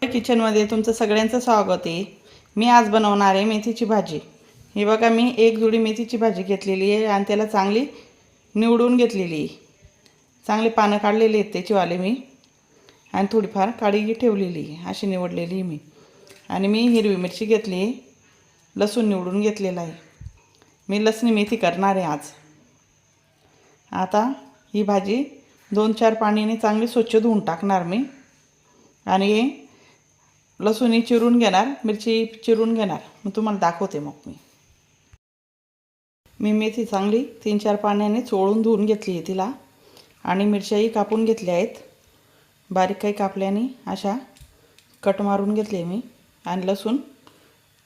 किचनमध्ये तुमचं सगळ्यांचं स्वागत आहे। मी आज बनवणार आहे मेथीची भाजी। हे बघा, मी एक जुडी मेथीची भाजी घेतलेली आहे आणि त्याला चांगली निवडून घेतलेली आहे। चांगले पानं काढलेले आहेत त्याचेवाले मी, आणि थोडीफार काळी ठेवलेली आहे, अशी निवडलेली मी। आणि मी हिरवी मिरची घेतली, लसूण निवडून घेतलेला आहे। मी लसणी मेथी करणार आहे आज। आता ही भाजी 2-4 पाण्याने चांगली स्वच्छ धुवून टाकणार मी, आणि लसूण चिरून घेणार, मिरची चिरून घेणार। मग तुम्हाला दाखवते। मग मी मेथी चांगली 3-4 पाण्याने चोळून धुवून घेतली आहे तिला, आणि मिरच्याही कापून घेतल्या आहेत। बारीक काही कापल्याने अशा कट मारून घेतले मी, आणि लसूण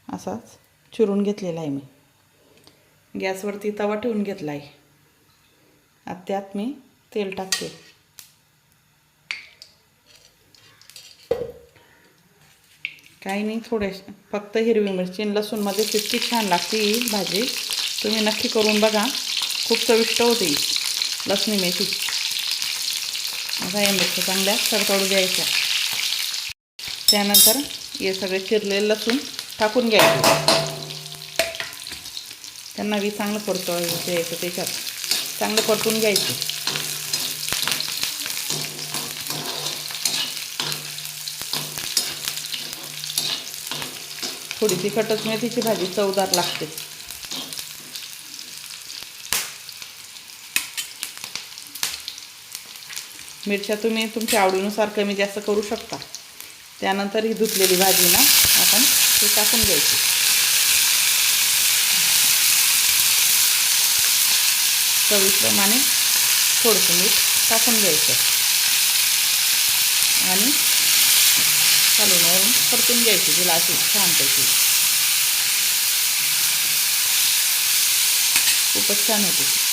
असाच चिरून घेतलेला आहे मी। गॅसवरती तवा ठेवून घेतला आहे। आता त्यात मी तेल टाकते। काही नाही, थोडे फक्त हिरवी मिरची आणि लसूणमध्ये इतकी छान लागते ही भाजी। तुम्ही नक्की करून बघा, खूप चविष्ट होते लसणी मेथी। आता या मिरच्या चांगल्या तडतडू द्यायच्या। त्यानंतर हे सगळे चिरलेले लसूण टाकून घ्यायचे। त्यांना बी चांगलं द्यायचं, त्याच्यात चांगलं परतून घ्यायचं। थोडी तिखटच मेथीची भाजी चवदार लागते। मिरच्या तुम्ही तुमच्या आवडीनुसार कमी जास्त करू शकता। त्यानंतर ही धुतलेली भाजी ना आपण ती टाकून घ्यायची। चवीप्रमाणे थोडंसं मीठ टाकून घ्यायचं, आणि खालून परतून घ्यायची तिला अशी छानपैकी। खूपच छान होते।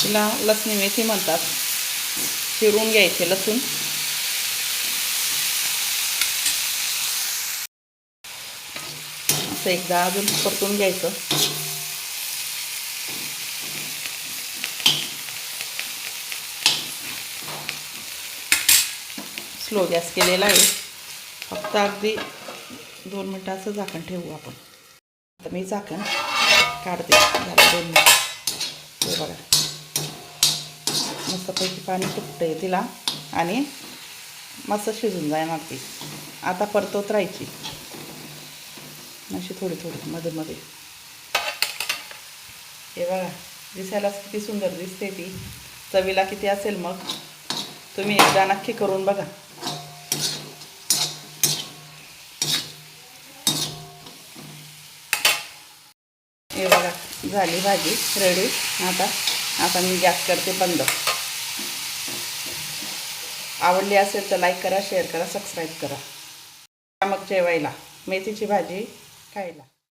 तिला लसणी मेथी म्हणतात। चिरून घ्यायचे लसूण, असं एकदा अजून परतून घ्यायचं। स्लो गॅस केलेला आहे। फक्त अगदी 2 मिनटं असं झाकण ठेवू आपण। आता मी झाकण काढते। झालं 2 मिनटं। हे बघा, मस्तपैकी पाणी सुटतंय तिला, आणि मस्त शिजून जाणार ती। आता परतवत राहायची अशी थोडी थोडी मध्ये मध्ये। हे बघा, दिसायलाच किती सुंदर दिसते ती। चवीला किती असेल मग, तुम्ही एकदा नक्की करून बघा। हे बघा, झाली भाजी रेडी। आता मी गॅस करते बंद। आवडली असेल तर लाईक करा, शेअर करा, सबस्क्राईब करा। मग जेवायला मेथीची भाजी खायला।